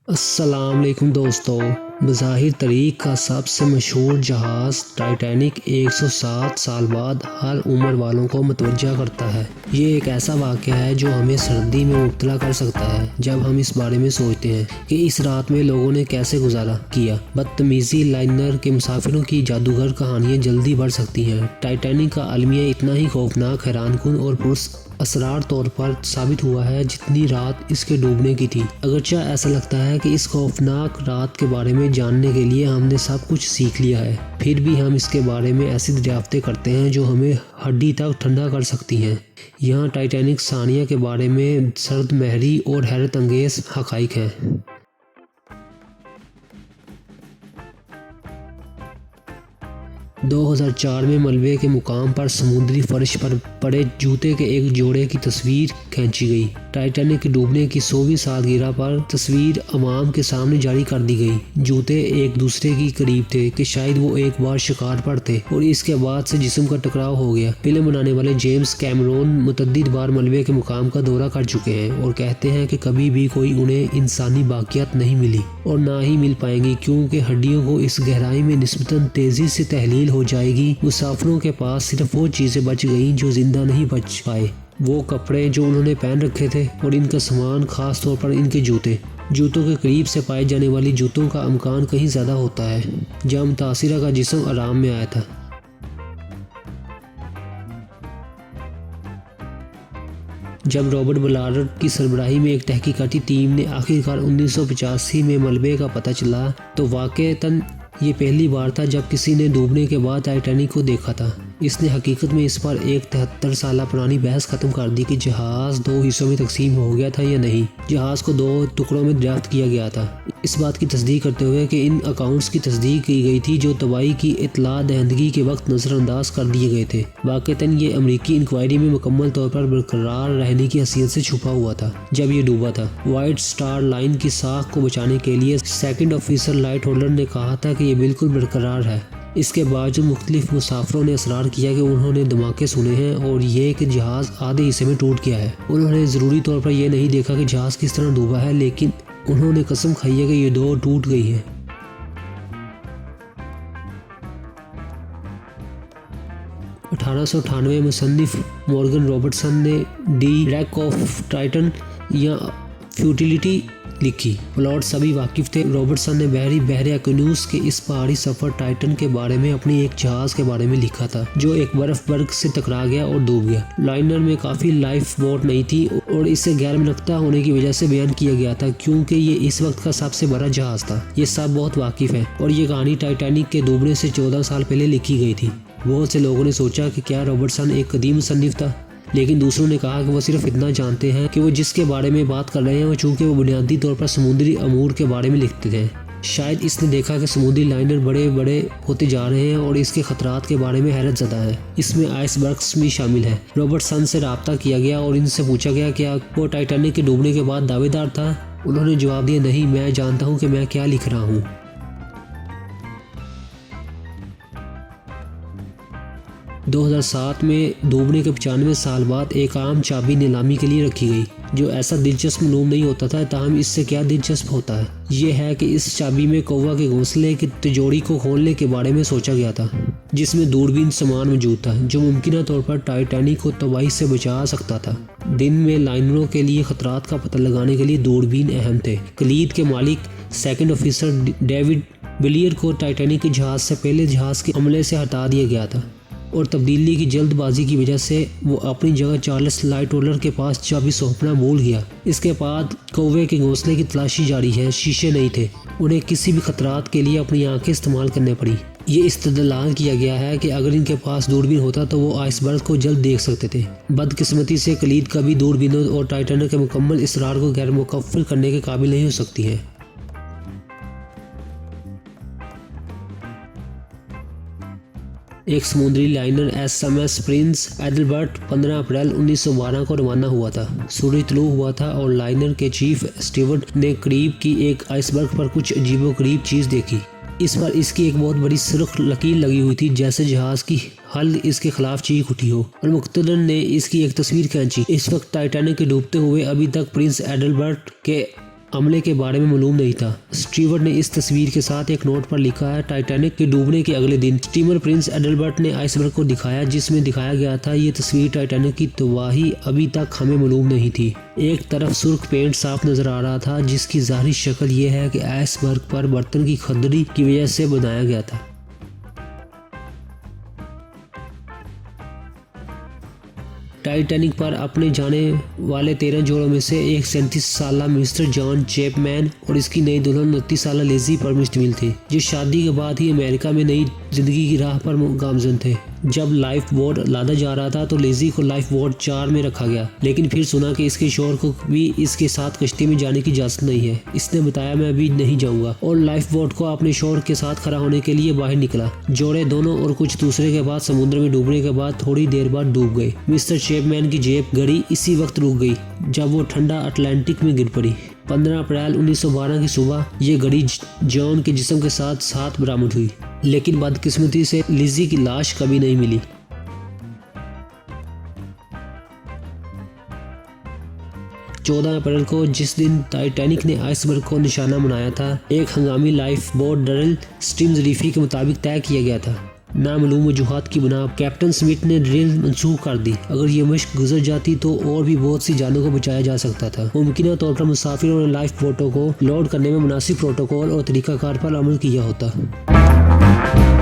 अस्सलाम वालेकुम दोस्तों। बज़ाहिर तारीख़ का सबसे मशहूर जहाज़ टाइटैनिक 107 साल बाद हर उम्र वालों को मतवज्जा करता है। ये एक ऐसा वाक़या है जो हमें सर्दी में मुब्तला कर सकता है जब हम इस बारे में सोचते हैं कि इस रात में लोगों ने कैसे गुजारा किया। बदतमीज़ी लाइनर के मुसाफिरों की जादूगर कहानियाँ जल्दी बढ़ सकती हैं। टाइटैनिक का अलमिया इतना ही खौफनाक, हैरानकुन और पुरस असरार तौर पर साबित हुआ है जितनी रात इसके डूबने की थी। अगरचा ऐसा लगता है कि इस खौफनाक रात के बारे में जानने के लिए हमने सब कुछ सीख लिया है, फिर भी हम इसके बारे में ऐसी दरियाफ्तें करते हैं जो हमें हड्डी तक ठंडा कर सकती हैं। यहाँ टाइटैनिक सानिया के बारे में सर्द महरी और हैरत अंगेज हक़ाइक़ हैं। 2004 में मलबे के मुकाम पर समुद्री फर्श पर पड़े जूते के एक जोड़े की तस्वीर खींची गई। टाइटैनिक के डूबने की 100वीं सालगिरह पर तस्वीर अवाम के सामने जारी कर दी गई। जूते एक दूसरे की करीब थे कि शायद वो एक बार शिकार पर थे और इसके बाद से जिस्म का टकराव हो गया। फिल्म बनाने वाले जेम्स कैमरून मुतअद्दिद बार मलबे के मुकाम का दौरा कर चुके हैं और कहते हैं कि कभी भी कोई उन्हें इंसानी बाकियात नहीं मिली और ना ही मिल पाएंगी, क्योंकि हड्डियों को इस गहराई में निस्बतन तेजी से तहलील हो जाएगी। मुसाफिरों के पास सिर्फ वो चीजें बच गईं जो जिंदा नहीं बच पाए, वो कपड़े जो उन्होंने पहन रखे थे और इनका सामान, खास तौर पर इनके जूते। जूतों के करीब से पाए जाने वाली जूतों का इम्कान कहीं ज़्यादा होता है जब मुतासिरा का जिस्म आराम में आया था। जब रॉबर्ट बलार्ड की सरबराही में एक तहकीकाती टीम ने आखिरकार 1985 में मलबे का पता चला, तो वाक़तन ये पहली बार था जब किसी ने डूबने के बाद टाइटैनिक को देखा था। इसने हकीकत में इस पर एक 73 साल पुरानी बहस खत्म कर दी कि जहाज़ दो हिस्सों में तकसीम हो गया था या नहीं। जहाज़ को 2 टुकड़ों में दरियाफ्त किया गया था, इस बात की तस्दीक करते हुए कि इन अकाउंट्स की तस्दीक की गई थी जो तबाही की इत्तला दहंदगी के वक्त नज़रअंदाज कर दिए गए थे। वाक़तन ये अमरीकी इंक्वायरी में मुकम्मल तौर पर बरकरार रहने की हैसियत से छुपा हुआ था जब ये डूबा था। वाइट स्टार लाइन की साख को बचाने के लिए सेकंड ऑफिसर लाइट होल्डर ने कहा था कि ये बिल्कुल बरकरार है। इसके बावजूद मुख्तलिफ मुसाफिरों ने असरार किया कि उन्होंने धमाके सुने हैं और ये कि जहाज़ आधे हिस्से में टूट गया है। उन्होंने ज़रूरी तौर पर यह नहीं देखा कि जहाज़ किस तरह डूबा है, लेकिन उन्होंने कसम खाई है कि ये 2 टूट गई है। 1898 में मुसन्निफ मॉर्गन रॉबर्टसन ने दी रैक ऑफ टाइटन या फ्यूटिलिटी लिखी। प्लॉट सभी वाकिफ थे। रॉबर्टसन ने बहरे एक्विनूस के इस पहाड़ी सफर टाइटन के बारे में अपनी एक जहाज के बारे में लिखा था जो एक बर्फ बर्ग से टकरा गया और डूब गया। लाइनर में काफी लाइफ बोट नहीं थी और इसे गैर मुनक्ता होने की वजह से बयान किया गया था क्योंकि ये इस वक्त का सबसे बड़ा जहाज था। ये सब बहुत वाकिफ है और ये कहानी टाइटैनिक के डूबने से 14 साल पहले लिखी गई थी। बहुत से लोगों ने सोचा कि क्या रॉबर्टसन एक कदीम मुसन्निफ था, लेकिन दूसरों ने कहा कि वो सिर्फ इतना जानते हैं कि वो जिसके बारे में बात कर रहे हैं, चूँकि वो बुनियादी तौर पर समुद्री अमूर के बारे में लिखते थे। शायद इसने देखा कि समुद्री लाइनर बड़े बड़े होते जा रहे हैं और इसके खतरात के बारे में हैरत ज़दा है। इसमें आइसबर्ग्स भी शामिल है। रॉबर्टसन से रब्ता किया गया और इनसे पूछा गया कि वो टाइटैनिक के डूबने के बाद दावेदार था। उन्होंने जवाब दिया, नहीं, मैं जानता हूँ कि मैं क्या लिख रहा हूँ। 2007 में डूबने के 95 साल बाद एक आम चाबी नीलामी के लिए रखी गई जो ऐसा दिलचस्प मालूम नहीं होता था, ताहम इससे क्या दिलचस्प होता है ये है कि इस चाबी में कौवा के घोंसले की तिजोरी को खोलने के बारे में सोचा गया था, जिसमें दूरबीन सामान मौजूद था जो मुमकिन तौर पर टाइटैनिक को तबाही से बचा सकता था। दिन में लाइनरों के लिए खतरात का पता लगाने के लिए दूरबीन अहम थे। कलीद के मालिक सेकंड ऑफिसर डेविड विलियर को टाइटैनिक के जहाज से पहले जहाज के अमले से हटा दिया गया था और तब्दीली की जल्दबाजी की वजह से वो अपनी जगह चार्ल्स लाइट होल्डर के पास चाबी सौंपना भूल गया। इसके बाद कौवे के घोंसले की तलाशी जारी है। शीशे नहीं थे, उन्हें किसी भी खतरात के लिए अपनी आंखें इस्तेमाल करनी पड़ी। ये इस्तदलाल किया गया है कि अगर इनके पास दूरबीन होता तो वो आइसबर्ग को जल्द देख सकते थे। बदकिस्मती से कलीद कभी दूरबीनों और टाइटैनिक के मुकम्मल इसरार को गैर मुकफ्फल करने के काबिल नहीं हो सकती है। एक समुद्री लाइनर SMS प्रिंस एडलबर्ट 15 अप्रैल 1912 को रवाना हुआ था। सूरज तुलू हुआ था और लाइनर के चीफ स्टीवर्ड ने करीब की एक आइसबर्ग पर कुछ अजीबोगरीब चीज़ देखी। इस पर इसकी एक बहुत बड़ी सुर्ख लकीर लगी हुई थी, जैसे जहाज की हल इसके खिलाफ चीख उठी हो, और मुख्तदर ने इसकी एक तस्वीर खींची। इस वक्त टाइटैनिक के डूबते हुए अभी तक प्रिंस एडलबर्ट के अमले के बारे में मालूम नहीं था। स्टीवर्ट ने इस तस्वीर के साथ एक नोट पर लिखा है, टाइटैनिक के डूबने के अगले दिन स्टीमर प्रिंस एडलबर्ट ने आइसबर्ग को दिखाया, जिसमें दिखाया गया था ये तस्वीर टाइटैनिक की तबाही अभी तक हमें मालूम नहीं थी। एक तरफ सुर्ख पेंट साफ नजर आ रहा था, जिसकी ज़ाहिरी शक्ल ये है कि आइसबर्ग पर बर्तन की खदरी की वजह से बनाया गया था। टाइटैनिक पर अपने जाने वाले 13 जोड़ों में से एक 37 साला मिस्टर जॉन चैपमैन और इसकी नई दुल्हन 29 साला लेज़ी पर मुश्तमिल थी, जो शादी के बाद ही अमेरिका में नई जिंदगी की राह पर गामजन थे। जब लाइफ बोट लादा जा रहा था तो लेज़ी को लाइफ बोट 4 में रखा गया, लेकिन फिर सुना कि इसके शोहर को भी इसके साथ कश्ती में जाने की इजाज़त नहीं है। इसने बताया, मैं अभी नहीं जाऊंगा, और लाइफ बोट को अपने शोहर के साथ खड़ा होने के लिए बाहर निकला। जोड़े दोनों और कुछ दूसरे के बाद समुद्र में डूबने के बाद थोड़ी देर बाद डूब गए। मिस्टर चैपमैन की जेब घड़ी इसी वक्त रुक गई जब वो ठंडा अटलांटिक में गिर पड़ी। 15 अप्रैल 1912 की सुबह ये घड़ी जॉन के जिस्म के साथ साथ बरामद हुई, लेकिन बदकिस्मती से लिज़ी की लाश कभी नहीं मिली। 14 अप्रैल को, जिस दिन टाइटैनिक ने आइसबर्ग को निशाना बनाया था, एक हंगामी लाइफ बोट डरल स्टीम्स रीफी के मुताबिक तय किया गया था। नामालूम वजूहात की बिना कैप्टन स्मिथ ने ड्रिल मंसूख कर दी। अगर ये मुश्क गुजर जाती तो और भी बहुत सी जानों को बचाया जा सकता था। मुमकिन तौर पर मुसाफिरों ने लाइफ बोटों को लोड करने में मुनासिब प्रोटोकॉल और तरीकाकार पर अमल किया होता।